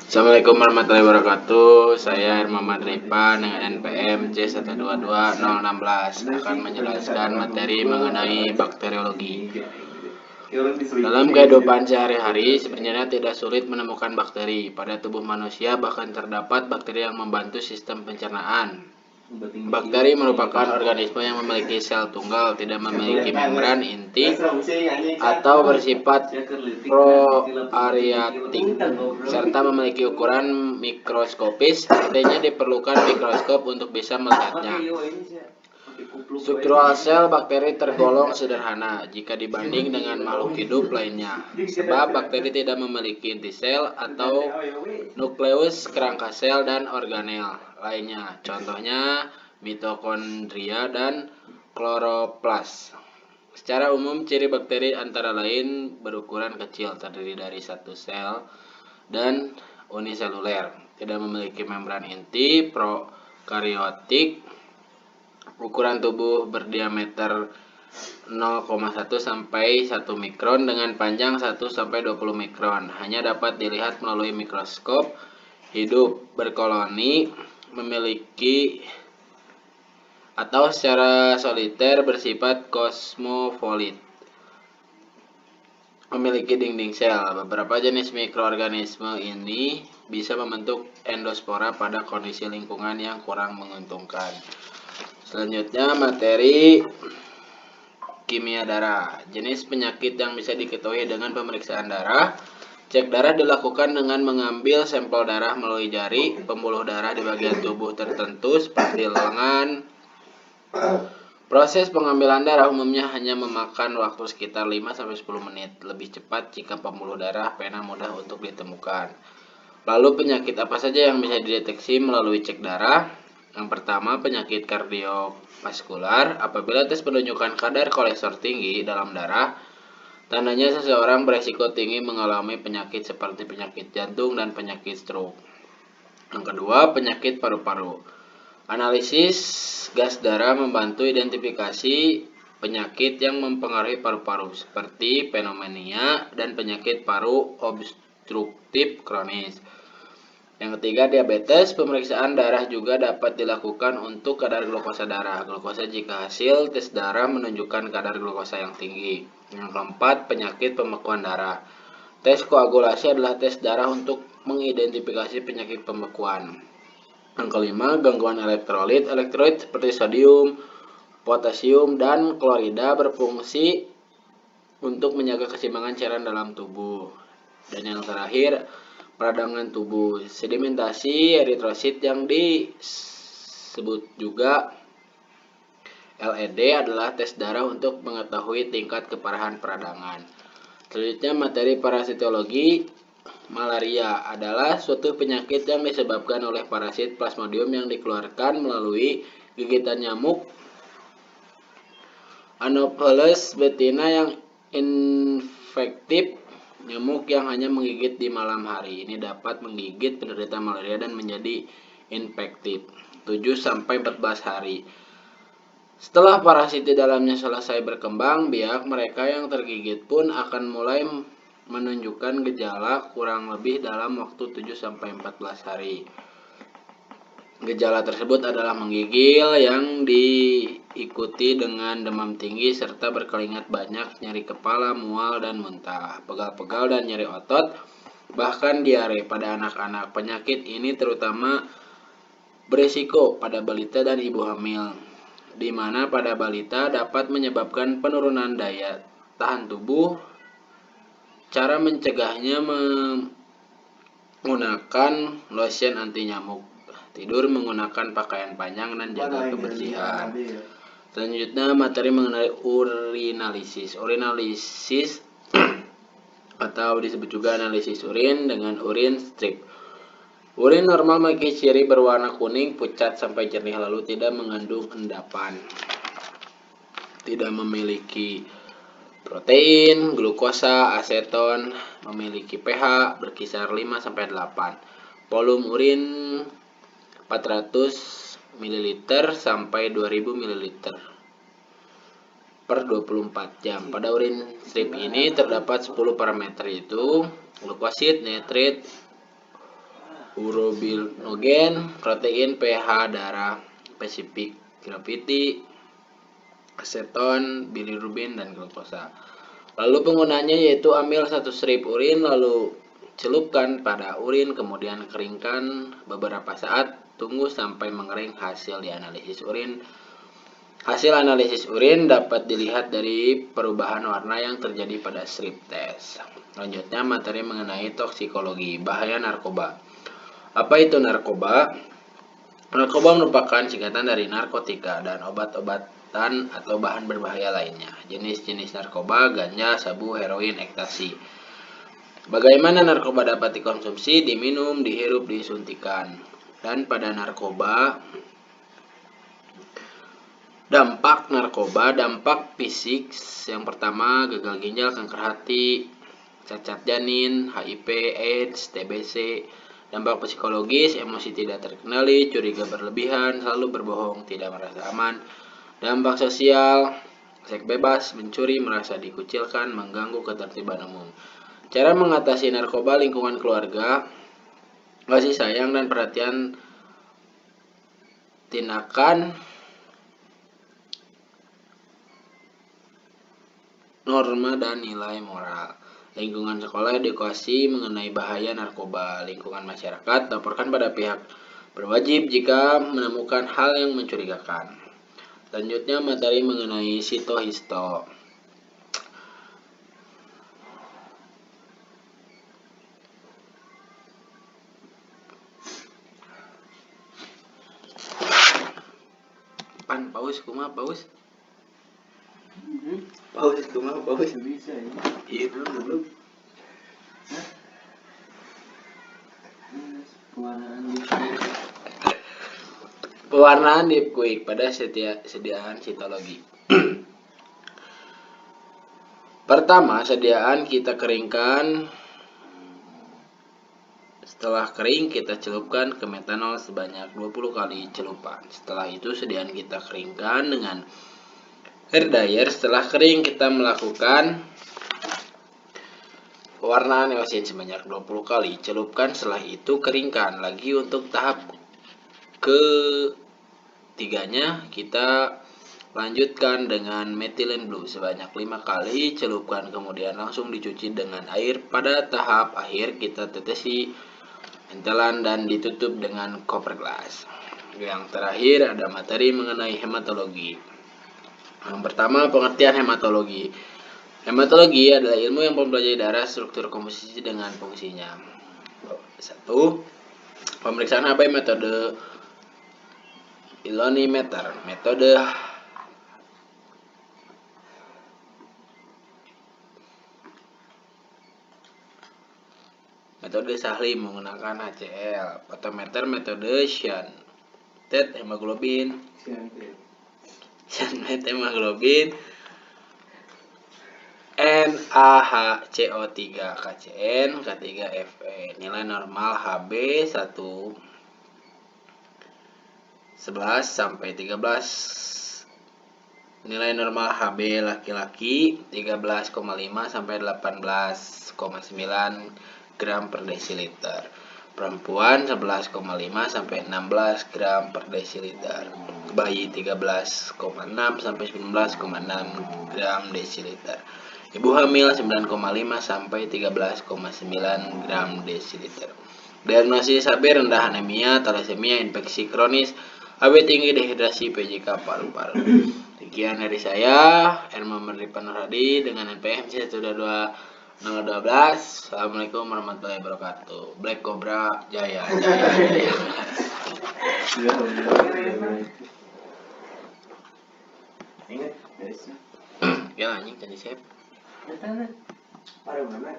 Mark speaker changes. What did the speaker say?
Speaker 1: Assalamualaikum warahmatullahi wabarakatuh. Saya Muhammad Rifa dengan NPM C122016 akan menjelaskan materi mengenai bakteriologi. Dalam kehidupan sehari-hari, sebenarnya tidak sulit menemukan bakteri. Pada tubuh manusia bahkan terdapat bakteri yang membantu sistem pencernaan. Bakteri merupakan organisme yang memiliki sel tunggal, tidak memiliki membran inti, atau bersifat prokaryotik, serta memiliki ukuran mikroskopis. Artinya diperlukan mikroskop untuk bisa melihatnya. Struktural sel bakteri tergolong sederhana jika dibanding dengan makhluk hidup lainnya, sebab bakteri tidak memiliki inti sel atau nukleus, kerangka sel, dan organel lainnya. Contohnya mitokondria dan kloroplas. Secara umum, ciri bakteri antara lain berukuran kecil, terdiri dari satu sel, dan uniseluler, tidak memiliki membran inti, prokaryotik, ukuran tubuh berdiameter 0,1 sampai 1 mikron dengan panjang 1 sampai 20 mikron. Hanya dapat dilihat melalui mikroskop. Hidup berkoloni, memiliki atau secara soliter bersifat kosmopolit. Memiliki dinding sel. Beberapa jenis mikroorganisme ini bisa membentuk endospora pada kondisi lingkungan yang kurang menguntungkan. Selanjutnya materi kimia darah. Jenis penyakit yang bisa diketahui dengan pemeriksaan darah. Cek darah dilakukan dengan mengambil sampel darah melalui jari, pembuluh darah di bagian tubuh tertentu seperti lengan. Proses pengambilan darah umumnya hanya memakan waktu sekitar 5-10 menit, lebih cepat jika pembuluh darah pena mudah untuk ditemukan. Lalu penyakit apa saja yang bisa dideteksi melalui cek darah? Yang pertama, penyakit kardiovaskular. Apabila tes menunjukkan kadar kolesterol tinggi dalam darah, tandanya seseorang beresiko tinggi mengalami penyakit seperti penyakit jantung dan penyakit stroke. Yang kedua, penyakit paru-paru. Analisis gas darah membantu identifikasi penyakit yang mempengaruhi paru-paru seperti pneumonia dan penyakit paru obstruktif kronis. Yang ketiga, diabetes. Pemeriksaan darah juga dapat dilakukan untuk kadar glukosa darah. Glukosa jika hasil tes darah menunjukkan kadar glukosa yang tinggi. Yang keempat, penyakit pembekuan darah. Tes koagulasi adalah tes darah untuk mengidentifikasi penyakit pembekuan. Yang kelima, gangguan elektrolit. Elektrolit seperti sodium, potasium, dan klorida berfungsi untuk menjaga keseimbangan cairan dalam tubuh. Dan yang terakhir, peradangan tubuh. Sedimentasi eritrosit yang disebut juga LED adalah tes darah untuk mengetahui tingkat keparahan peradangan. Selanjutnya materi parasitologi. Malaria adalah suatu penyakit yang disebabkan oleh parasit Plasmodium yang dikeluarkan melalui gigitan nyamuk Anopheles betina yang infektif. Nyamuk yang hanya menggigit di malam hari ini dapat menggigit penderita malaria dan menjadi infektif 7-14 hari. Setelah parasit di dalamnya selesai berkembang biak, mereka yang tergigit pun akan mulai menunjukkan gejala kurang lebih dalam waktu 7-14 hari. Gejala tersebut adalah menggigil yang diikuti dengan demam tinggi serta berkeringat banyak, nyeri kepala, mual dan muntah, pegal-pegal dan nyeri otot, bahkan diare pada anak-anak. Penyakit ini terutama berisiko pada balita dan ibu hamil, di mana pada balita dapat menyebabkan penurunan daya tahan tubuh. Cara mencegahnya menggunakan lotion anti nyamuk, tidur menggunakan pakaian panjang, dan jaga kebersihan. Selanjutnya materi mengenai urinalisis. Urinalisis atau disebut juga analisis urin dengan urin strip. Urin normal memiliki ciri berwarna kuning, pucat sampai jernih, lalu tidak mengandung endapan. Tidak memiliki protein, glukosa, aseton, memiliki pH berkisar 5-8. Volume urin 400 ml sampai 2000 ml per 24 jam. Pada urin strip ini terdapat 10 parameter, yaitu glukosid, nitrit, urobilinogen, protein, pH darah, spesifik gravity, aseton, bilirubin, dan glukosa. Lalu penggunaannya yaitu ambil 1 strip urin, lalu celupkan pada urin, kemudian keringkan beberapa saat, tunggu sampai mengering. Hasil analisis urin dapat dilihat dari perubahan warna yang terjadi pada strip test. Selanjutnya materi mengenai toksikologi, bahaya narkoba. Apa itu narkoba? Narkoba merupakan singkatan dari narkotika dan obat-obatan atau bahan berbahaya lainnya. Jenis-jenis narkoba: ganja, sabu, heroin, ekstasi. Bagaimana narkoba dapat dikonsumsi, diminum, dihirup, disuntikan. Dan pada narkoba, dampak narkoba, dampak fisik yang pertama gagal ginjal, kanker hati, cacat janin, HIV, AIDS, TBC. Dampak psikologis, emosi tidak terkendali, curiga berlebihan, selalu berbohong, tidak merasa aman. Dampak sosial, seks bebas, mencuri, merasa dikucilkan, mengganggu ketertiban umum. Cara mengatasi narkoba: lingkungan keluarga, kasih sayang dan perhatian, tindakan, norma dan nilai moral. Lingkungan sekolah, edukasi mengenai bahaya narkoba. Lingkungan masyarakat, laporkan pada pihak berwajib jika menemukan hal yang mencurigakan. Selanjutnya materi mengenai sito-histo. Pan paus kumaha paus? Paus kumaha paus?
Speaker 2: Bisa ya.
Speaker 1: Iya belum. Pewarnaan deep quick pada sediaan sitologi. Pertama, sediaan kita keringkan. Setelah kering, kita celupkan ke metanol sebanyak 20 kali celupan. Setelah itu, sediaan kita keringkan dengan hair dryer. Setelah kering, kita melakukan pewarnaan eosin sebanyak 20 kali. Celupkan, setelah itu keringkan lagi. Untuk tahap ketiganya, kita lanjutkan dengan methylene blue sebanyak 5 kali. Celupkan, kemudian langsung dicuci dengan air. Pada tahap akhir, kita tetesi entelan dan ditutup dengan cover glass. Yang terakhir ada materi mengenai hematologi. Yang pertama, pengertian hematologi. Hematologi adalah ilmu yang mempelajari darah, struktur, komposisi, dengan fungsinya. 1. Pemeriksaan HB metode ilonimeter. Metode Sahli menggunakan HCl. Fotometer, metode Shantet hemoglobin. Shantet hemoglobin. NaHCO3 KCN K3Fe. Nilai normal Hb 1 11 sampai 13. Nilai normal Hb laki-laki 13,5 sampai 18,9 gram per desiliter. Perempuan 11,5 sampai 16 gram per desiliter. Bayi 13,6 sampai 19,6 gram desiliter. Ibu hamil 9,5 sampai 13,9 gram desiliter. Diagnosis HB rendah, anemia, thalassemia, infeksi kronis, HB tinggi, dehidrasi, PJK paru-paru. Sekian dari saya, Erma Merdeka Nurhadi dengan NPM 122 012. Assalamualaikum warahmatullahi wabarakatuh. Black Cobra Jaya.
Speaker 2: Ingat, guys.
Speaker 1: Ya anjing tadi saya.
Speaker 2: Paru mana?